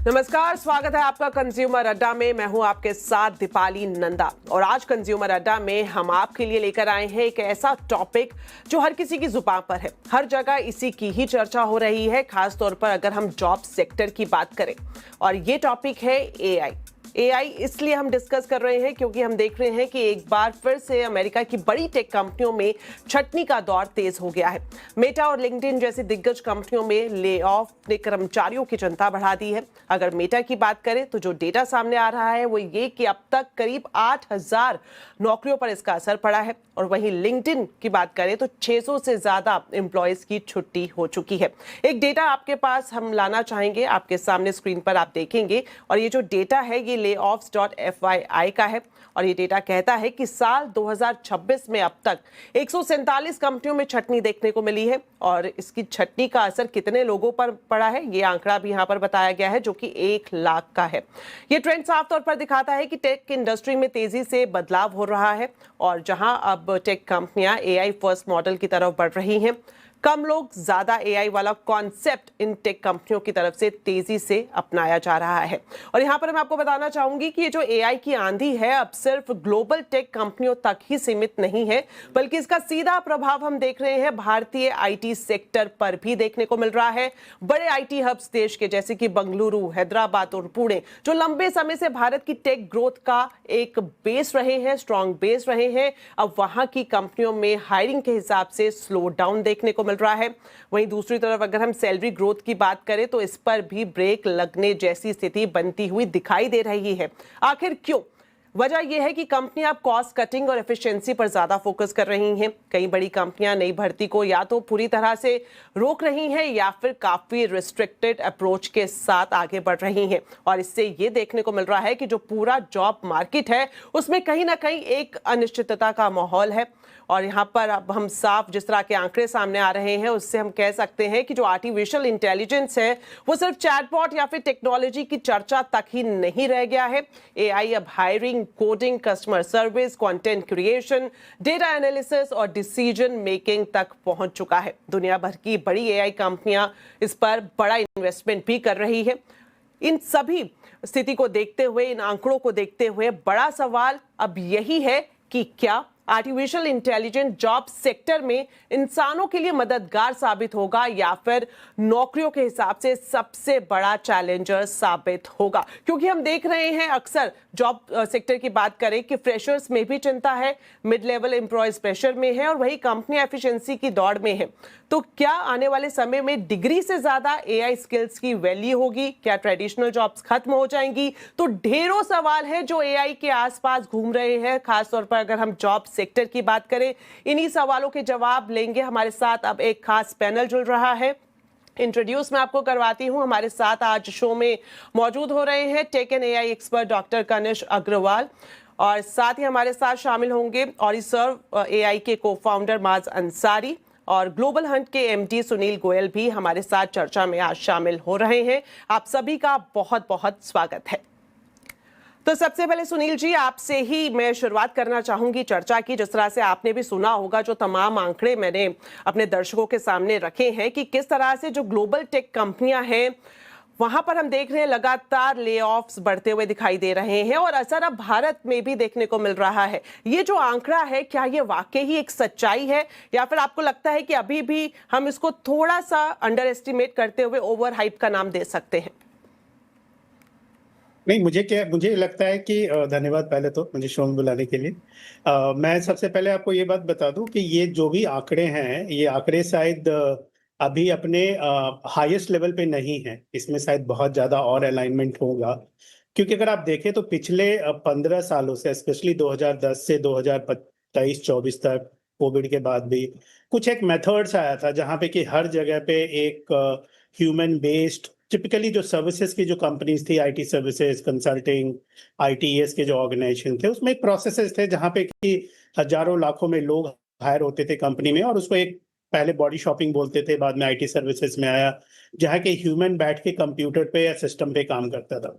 नमस्कार, स्वागत है आपका कंज्यूमर अड्डा में। मैं हूं आपके साथ दीपाली नंदा और आज कंज्यूमर अड्डा में हम आपके लिए लेकर आए हैं एक ऐसा टॉपिक जो हर किसी की जुबान पर है। हर जगह इसी की ही चर्चा हो रही है, खास तौर पर अगर हम जॉब सेक्टर की बात करें। और ये टॉपिक है एआई। इसलिए हम डिस्कस कर रहे हैं क्योंकि हम देख रहे हैं कि एक बार फिर से अमेरिका की बड़ी टेक कंपनियों में छटनी का दौर तेज हो गया है। मेटा और लिंक्डइन जैसी दिग्गज कंपनियों में ले ऑफ ने कर्मचारियों की चिंता बढ़ा दी है। अगर मेटा की बात करें तो जो डेटा सामने आ रहा है वो ये कि अब तक करीब 8,000 नौकरियों पर इसका असर पड़ा है। और वहीं लिंक्डइन की बात करें तो 600 से ज्यादा एम्प्लॉयज की छुट्टी हो चुकी है। एक डेटा आपके पास हम लाना चाहेंगे, आपके सामने स्क्रीन पर आप देखेंगे। और ये जो डेटा है ये layoffs.fyi का है और ये डेटा कहता है कि साल 2026 में अब तक 147 कंपनियों में छटनी देखने को मिली है। और इसकी छटनी का असर कितने लोगों पर पड़ा है ये आंकड़ा भी यहाँ पर बताया गया है, जो कि 1 लाख का है। ये ट्रेंड साफ तौर पर दिखाता है कि टेक इंडस्ट्री में तेजी से बदलाव हो रहा है और जहां अब टेक कंपनियां एआई फर्स्ट मॉडल की तरफ बढ़ रही हैं। कम लोग ज्यादा एआई वाला कॉन्सेप्ट इन टेक कंपनियों की तरफ से तेजी से अपनाया जा रहा है। और यहाँ पर मैं आपको बताना चाहूंगी कि ये जो एआई की आंधी है अब सिर्फ ग्लोबल टेक कंपनियों तक ही सीमित नहीं है, बल्कि इसका सीधा प्रभाव हम देख रहे हैं भारतीय आईटी सेक्टर पर भी देखने को मिल रहा है। बड़े आईटी हब्स देश के जैसे कि बंगलुरु, हैदराबाद और पुणे, जो लंबे समय से भारत की टेक ग्रोथ का एक बेस रहे हैं, स्ट्रॉन्ग बेस रहे हैं, अब वहां की कंपनियों में हायरिंग के हिसाब से स्लो डाउन देखने को मिल रहा है। वहीं दूसरी तरफ अगर हम सैलरी ग्रोथ की बात करें तो इस पर भी ब्रेक लगने जैसी स्थिति बनती हुई दिखाई दे रही है। आखिर क्यों? वजह यह है कि कंपनियां अब कॉस्ट कटिंग और एफिशिएंसी पर ज्यादा फोकस कर रही हैं। कई बड़ी कंपनियां नई भर्ती को या तो पूरी तरह से रोक रही हैं या फिर काफी रिस्ट्रिक्टेड अप्रोच के साथ आगे बढ़ रही हैं। और इससे ये देखने को मिल रहा है कि जो पूरा जॉब मार्केट है उसमें कहीं ना कहीं एक अनिश्चितता का माहौल है। और यहाँ पर अब हम साफ जिस तरह के आंकड़े सामने आ रहे हैं उससे हम कह सकते हैं कि जो आर्टिफिशियल इंटेलिजेंस है वो सिर्फ चैटबॉट या फिर टेक्नोलॉजी की चर्चा तक ही नहीं रह गया है। एआई अब hiring, coding, customer service, content creation, data analysis और डिसीजन मेकिंग तक पहुंच चुका है। दुनिया भर की बड़ी एआई कंपनियां इस पर बड़ा इन्वेस्टमेंट भी कर रही है। इन सभी स्थिति को देखते हुए, इन आंकड़ों को देखते हुए बड़ा सवाल अब यही है कि क्या आर्टिफिशियल इंटेलिजेंस जॉब सेक्टर में इंसानों के लिए मददगार साबित होगा या फिर नौकरियों के हिसाब से सबसे बड़ा चैलेंजर साबित होगा। क्योंकि हम देख रहे हैं अक्सर जॉब सेक्टर की बात करें कि फ्रेशर्स में भी चिंता है, मिड लेवल एम्प्लॉयज प्रेशर में है और वही कंपनियां एफिशिएंसी की दौड़ में है। तो क्या आने वाले समय में डिग्री से ज्यादा एआई स्किल्स की वैल्यू होगी? क्या ट्रेडिशनल जॉब्स खत्म हो जाएंगी? तो ढेरों सवाल है जो एआई के आसपास घूम रहे हैं, खासतौर पर अगर हम जॉब सेक्टर की बात करें। इन्हीं सवालों के जवाब लेंगे। हमारे साथ अब एक खास पैनल जुड़ रहा है। इंट्रोड्यूस मैं आपको करवाती हूं। हमारे साथ आज शो में मौजूद हो रहे हैं tech and AI expert doctor Kanishk Agarwal और साथ ही हमारे साथ शामिल होंगे ऑरिसर्व एआई के को फाउंडर माज अंसारी और ग्लोबल हंट के एमडी सुनील गोयल भी हमारे साथ चर्चा में आज शामिल हो रहे हैं। आप सभी का बहुत बहुत स्वागत है। तो सबसे पहले सुनील जी, आपसे ही मैं शुरुआत करना चाहूंगी चर्चा की। जिस तरह से आपने भी सुना होगा, जो तमाम आंकड़े मैंने अपने दर्शकों के सामने रखे हैं कि किस तरह से जो ग्लोबल टेक कंपनियां हैं वहां पर हम देख रहे हैं लगातार ले ऑफ्स बढ़ते हुए दिखाई दे रहे हैं और असर अब भारत में भी देखने को मिल रहा है। ये जो आंकड़ा है, क्या ये वाकई ही एक सच्चाई है या फिर आपको लगता है कि अभी भी हम इसको थोड़ा सा अंडर एस्टिमेट करते हुए ओवर हाइप का नाम दे सकते हैं? नहीं, मुझे लगता है कि धन्यवाद पहले तो मुझे शो में बुलाने के लिए। मैं सबसे पहले आपको ये बात बता दूं कि ये जो भी आंकड़े हैं, ये आंकड़े शायद अभी अपने हाईएस्ट लेवल पे नहीं है। इसमें शायद बहुत ज्यादा और अलाइनमेंट होगा, क्योंकि अगर आप देखें तो पिछले 15 सालों से, स्पेशली 2010 से 2023-24 तक, कोविड के बाद भी कुछ एक मेथड्स आया था जहां पे कि हर जगह पे एक ह्यूमन बेस्ड, टिपिकली जो सर्विसेज की जो कंपनीज थी, आईटी सर्विसेज, कंसल्टिंग, आईटीएस के जो ऑर्गेनाइजेशन थे, उसमें एक प्रोसेसेस थे जहां पे कि हजारों लाखों में लोग हायर होते थे कंपनी में और उसको एक पहले बॉडी शॉपिंग बोलते थे, बाद में आईटी सर्विसेज में आया जहाँ के ह्यूमन बैठ के कंप्यूटर पे या सिस्टम पे काम करता था।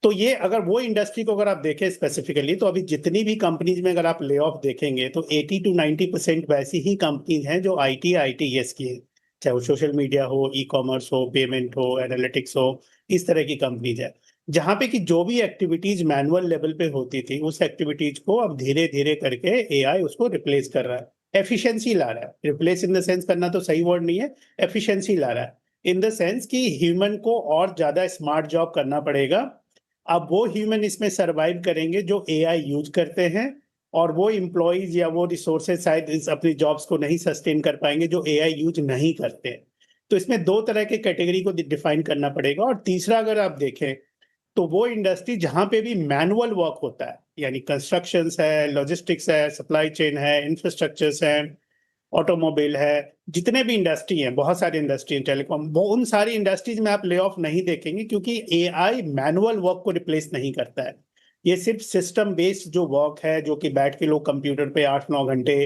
तो ये अगर वो इंडस्ट्री को अगर आप देखें स्पेसिफिकली, तो अभी जितनी भी कंपनीज में अगर आप ले ऑफ देखेंगे तो 80 to 90% वैसी ही कंपनीज हैं जो आईटी आईटीएस की है। चाहे वो सोशल मीडिया हो, ई-कॉमर्स हो, पेमेंट हो, एनालिटिक्स हो, इस तरह की कंपनीज़ है। जहाँ पे कि जो भी एक्टिविटीज़ मैनुअल लेवल पे होती थी, उस एक्टिविटीज़ को अब धीरे-धीरे करके एआई उसको रिप्लेस कर रहा है। एफिशिएंसी ला रहा है। रिप्लेस इन द सेंस करना तो सही वर्ड नहीं है, एफिशिएंसी ला रहा है। इन द सेंस कि ह्यूमन को और ज़्यादा स्मार्ट जॉब करना पड़ेगा। अब वो ह्यूमन इसमें सर्वाइव करेंगे जो एआई यूज़ करते हैं, और वो एम्प्लॉइज़ या वो रिसोर्सेज़ शायद इस अपनी जॉब्स को नहीं सस्टेन कर पाएँगे जो एआई यूज़ नहीं करते हैं। तो इसमें 2 तरह के कैटेगरी को डिफाइन करना पड़ेगा। और तीसरा अगर आप देखें, तो वो इंडस्ट्री जहाँ पे भी मैनुअल वर्क होता है, यानी कंस्ट्रक्शंस है, लॉजिस्टिक्स है, सप्लाई चेन है, इंफ्रास्ट्रक्चर्स हैं, ऑटोमोबाइल है, जितने भी इंडस्ट्री हैं, बहुत सारी इंडस्ट्री हैं, टेलीकॉम, वो उन सारी इंडस्ट्रीज में आप ले ऑफ नहीं देखेंगे, क्योंकि एआई मैनुअल वर्क को रिप्लेस नहीं करता है। ये सिर्फ सिस्टम बेस्ड जो वर्क है, जो कि बैठ के लोग कंप्यूटर पे 8-9 घंटे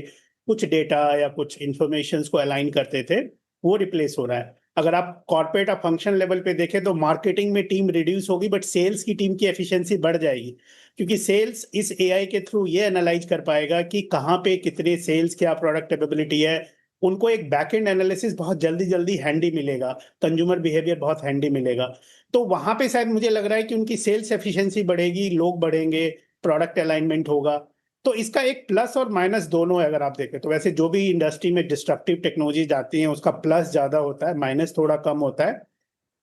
कुछ डेटा या कुछ इंफॉर्मेशंस को अलाइन करते थे, वो रिप्लेस हो रहा है। अगर आप कॉर्पोरेट या फंक्शन लेवल पे देखें तो मार्केटिंग में टीम रिड्यूस होगी, बट सेल्स की टीम की एफिशिएंसी बढ़ जाएगी, क्योंकि सेल्स इस एआई के थ्रू ये एनालाइज कर पाएगा कि कहाँ पे कितने सेल्स, क्या प्रोडक्ट कैपेबिलिटी है। उनको एक बैकएंड एनालिसिस बहुत जल्दी-जल्दी हैंडी मिलेगा, कंज्यूमर बिहेवियर बहुत हैंडी मिलेगा। तो वहाँ पे शायद मुझे लग रहा है कि उनकी सेल्स एफिशिएंसी बढ़ेगी, लोग बढ़ेंगे, प्रोडक्ट अलाइनमेंट होगा। तो इसका एक प्लस और माइनस दोनों है अगर आप देखें तो। वैसे जो भी इंडस्ट्री में डिस्ट्रप्टिव टेक्नोलॉजीज आती हैं, उसका प्लस ज़्यादा होता है, माइनस थोड़ा कम होता है।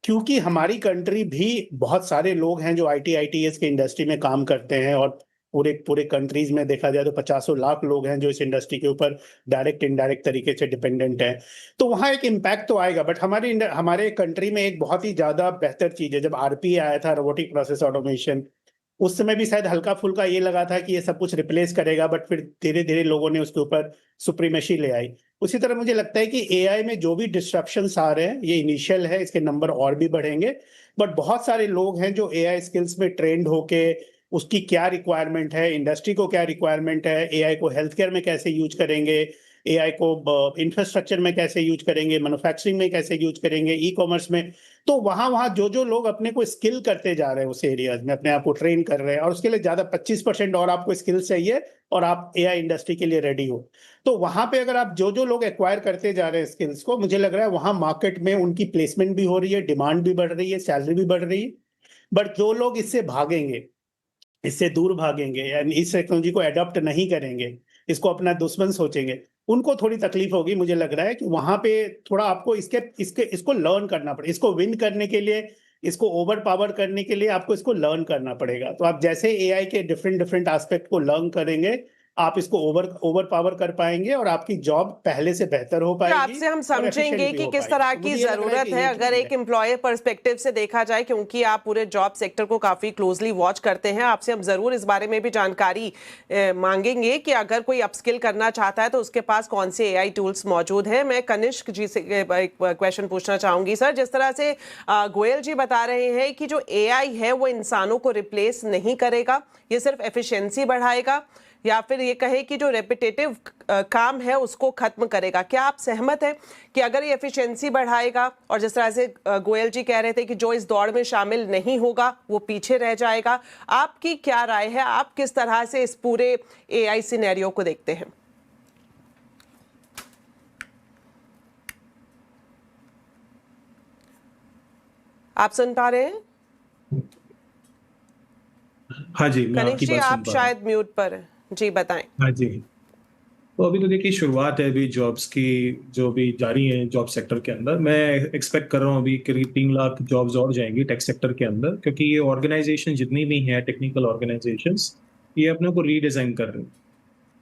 क्योंकि हमारी कंट्री भी बहुत सारे लोग हैं जो आईटी आईटीएस के इंडस्ट्री में काम करते हैं, और पूरे पूरे कंट्रीज में देखा जाए तो पचासों लाख लोग हैं जो इस इंडस्ट्री के ऊपर डायरेक्ट इनडायरेक्ट तरीके से डिपेंडेंट हैं। तो वहाँ एक इम्पैक्ट तो आएगा, बट हमारे कंट्री में एक बहुत ही ज़्यादा बेहतर चीज़ है, जब आरपी आया था, रोबोटिक प्रोसेस ऑटोमेशन, उस समय भी शायद हल्का-फुल्का ये लगा था कि ये सब कुछ रिप्लेस करेगा, बट फिर धीरे-धीरे लोगों ने उसके ऊपर सुप्रीमेसी ले आई। उसी तरह मुझे लगता है कि एआई में जो भी डिस्ट्रप्शंस आ रहे हैं, ये इनिशियल है, इसके नंबर और भी बढ़ेंगे। बट बहुत सारे लोग हैं जो एआई स्किल्स में ट्रेंड होके, उसकी क्या रिक्वायरमेंट है, इंडस्ट्री को क्या रिक्वायरमेंट है, एआई को हेल्थ केयर में कैसे यूज़ करेंगे, एआई को इंफ्रास्ट्रक्चर में कैसे यूज़ करेंगे, मैन्युफैक्चरिंग में कैसे यूज़ करेंगे, ई-कॉमर्स में। तो वहाँ-वहाँ जो-जो लोग अपने को स्किल करते जा रहे हैं उस एरियाज़ में, अपने आप को ट्रेन कर रहे हैं, और उसके लिए ज़्यादा 25% और आपको स्किल चाहिए, और आप एआई इंडस्ट्री के लिए रेडी हो। तो वहाँ पे अगर आप जो-जो लोग एक्वायर करते जा रहे हैं स्किल्स को, मुझे लग रहा है वहाँ मार्केट में उनकी प्लेसमेंट भी हो रही है, डिमांड भी बढ़ रही है, सैलरी भी बढ़ रही है। बट जो लोग इससे भागेंगे, इससे दूर भागेंगे, यानी इस टेक्नोलॉजी को अडॉप्ट नहीं करेंगे, इसको अपना दुश्मन सोचेंगे, उनको थोड़ी तकलीफ होगी। मुझे लग रहा है कि वहाँ पे थोड़ा आपको इसके इसके इसको लर्न करना पड़ेगा। इसको विन करने के लिए, इसको ओवर पावर करने के लिए आपको इसको लर्न करना पड़ेगा। तो आप जैसे एआई के डिफरेंट डिफरेंट एस्पेक्ट को लर्न करेंगे, आप इसको ओवर ओवर पावर कर पाएँगे, और आपकी जॉब पहले से बेहतर हो तो पाएगी आपसे हम और एफिशिएंट समझेंगे भी कि हो किस पाएगी। तरह तो की मुझे ये लग रहा है ज़रूरत कि है ये अगर चीज़ एक है। एम्प्लॉयर पर्सपेक्टिव से देखा जाए, क्योंकि आप पूरे जॉब सेक्टर को काफ़ी क्लोजली वॉच करते हैं। आपसे हम ज़रूर इस बारे में भी जानकारी मांगेंगे कि अगर कोई अपस्किल करना चाहता है तो उसके पास कौन से एआई टूल्स मौजूद हैं। मैं कनिष्क जी से एक क्वेश्चन पूछना चाहूँगी। सर, जिस तरह से गोयल जी बता रहे हैं कि जो एआई है वो इंसानों को रिप्लेस नहीं करेगा, ये सिर्फ एफिशिएंसी बढ़ाएगा, या फिर ये कहे कि जो रेपिटेटिव काम है उसको खत्म करेगा। क्या आप सहमत हैं कि अगर ये एफिशिएंसी बढ़ाएगा, और जिस तरह से गोयल जी कह रहे थे कि जो इस दौड़ में शामिल नहीं होगा वो पीछे रह जाएगा, आपकी क्या राय है? आप किस तरह से इस पूरे एआई सिनेरियो को देखते हैं? आप सुन पा रहे हैं? हाँ जी, मैं कनिष्क आपकी जी, बात सुन आप पा रहा हूँ। शायद म्यूट पर हैं। जी, बताएं। हाँ जी। तो अभी तो देखिए शुरुआत है अभी जॉब्स की, जो भी जारी है जॉब सेक्टर के अंदर। मैं एक्सपेक्ट कर रहा हूँ अभी करीब 3 लाख जॉब्स और जाएंगी टेक सेक्टर के अंदर, क्योंकि ये ऑर्गेनाइजेशन जितनी भी हैं टेक्निकल ऑर्गेनाइजेशंस, ये अपने को रीडिजाइन कर रही हैं।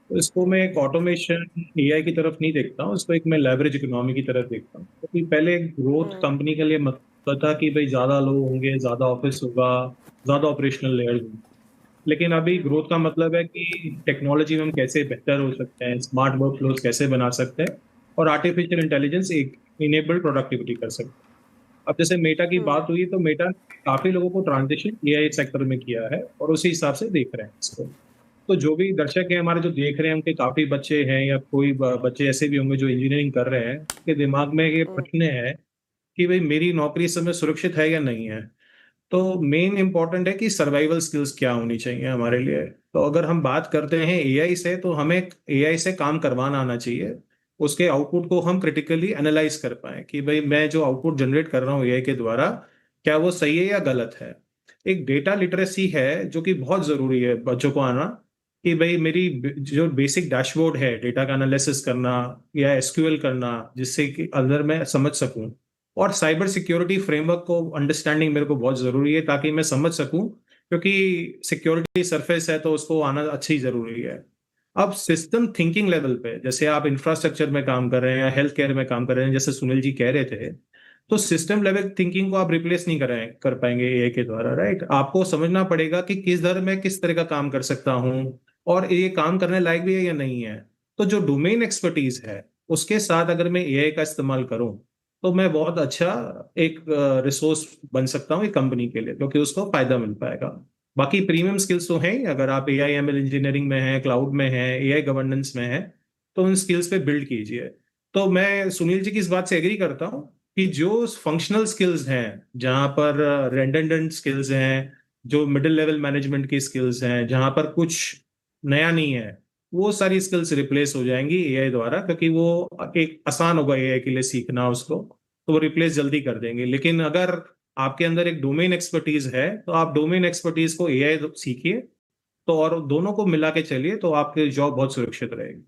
तो इसको मैं एक ऑटोमेशन एआई की तरफ नहीं देखता हूँ, इसको एक मैं लेवरेज इकोनॉमी की तरफ देखता हूँ। क्योंकि पहले ग्रोथ कंपनी के लिए मतलब था कि भाई ज़्यादा लोग होंगे, ज़्यादा ऑफिस होगा, ज़्यादा ऑपरेशनल लेयर्स होंगे। लेकिन अभी ग्रोथ का मतलब है कि टेक्नोलॉजी में हम कैसे बेहतर हो सकते हैं, स्मार्ट वर्क फ्लोज कैसे बना सकते हैं, और आर्टिफिशियल इंटेलिजेंस एक इनेबल प्रोडक्टिविटी कर सकते हैं। अब जैसे मेटा की बात हुई, तो मेटा काफी लोगों को ट्रांजिशन एआई सेक्टर में किया है, और उसी हिसाब से देख रहे हैं इसको। तो जो भी दर्शक हैं हमारे जो देख रहे हैं, उनके काफी बच्चे हैं, या कोई बच्चे ऐसे भी होंगे जो इंजीनियरिंग कर रहे हैं, उनके दिमाग में ये प्रश्न है कि भाई मेरी नौकरी इस समय सुरक्षित है या नहीं है। तो मेन इंपॉर्टेंट है कि सर्वाइवल स्किल्स क्या होनी चाहिए हमारे लिए। तो अगर हम बात करते हैं एआई से, तो हमें एआई से काम करवाना आना चाहिए। उसके आउटपुट को हम क्रिटिकली एनालाइज कर पाए कि भाई मैं जो आउटपुट जनरेट कर रहा हूँ एआई के द्वारा क्या वो सही है या गलत है। एक डेटा लिटरेसी है जो कि बहुत जरूरी है बच्चों को आना, कि भाई मेरी जो बेसिक डैशबोर्ड है डेटा का एनालिसिस करना या एसक्यूएल करना जिससे कि अंदर मैं समझ सकूं, और साइबर सिक्योरिटी फ्रेमवर्क को अंडरस्टैंडिंग मेरे को बहुत जरूरी है ताकि मैं समझ सकूं, क्योंकि सिक्योरिटी सरफेस है तो उसको आना अच्छी जरूरी है। अब सिस्टम थिंकिंग लेवल पे जैसे आप इंफ्रास्ट्रक्चर में काम कर रहे हैं या हेल्थ केयर में काम कर रहे हैं जैसे सुनील जी कह रहे थे, तो सिस्टम लेवल थिंकिंग को आप रिप्लेस नहीं कर पाएंगे एआई के द्वारा, राइट। आपको समझना पड़ेगा कि किस दर में किस तरह का काम कर सकता हूँ और ये काम करने लायक भी है या नहीं है। तो जो डोमेन एक्सपर्टीज है उसके साथ अगर मैं एआई का इस्तेमाल करूं तो मैं बहुत अच्छा एक रिसोर्स बन सकता हूँ एक कंपनी के लिए, क्योंकि उसको फायदा मिल पाएगा। बाकी प्रीमियम स्किल्स तो हैं ही, अगर आप एआई एमएल इंजीनियरिंग में हैं, क्लाउड में हैं, एआई गवर्नेंस में हैं, तो उन स्किल्स पे बिल्ड कीजिए। तो मैं सुनील जी की इस बात से एग्री करता हूँ कि जो फंक्शनल स्किल्स हैं, जहां पर रेडंडेंट स्किल्स हैं, जो मिडिल लेवल मैनेजमेंट की स्किल्स हैं, जहां पर कुछ नया नहीं है, वो सारी स्किल्स रिप्लेस हो जाएंगी एआई द्वारा, क्योंकि वो एक आसान होगा एआई के लिए सीखना उसको, तो वो रिप्लेस जल्दी कर देंगे। लेकिन अगर आपके अंदर एक डोमेन एक्सपर्टीज है तो आप डोमेन एक्सपर्टीज को एआई सीखिए, तो और दोनों को मिला के चलिए तो आपकी जॉब बहुत सुरक्षित रहेगी।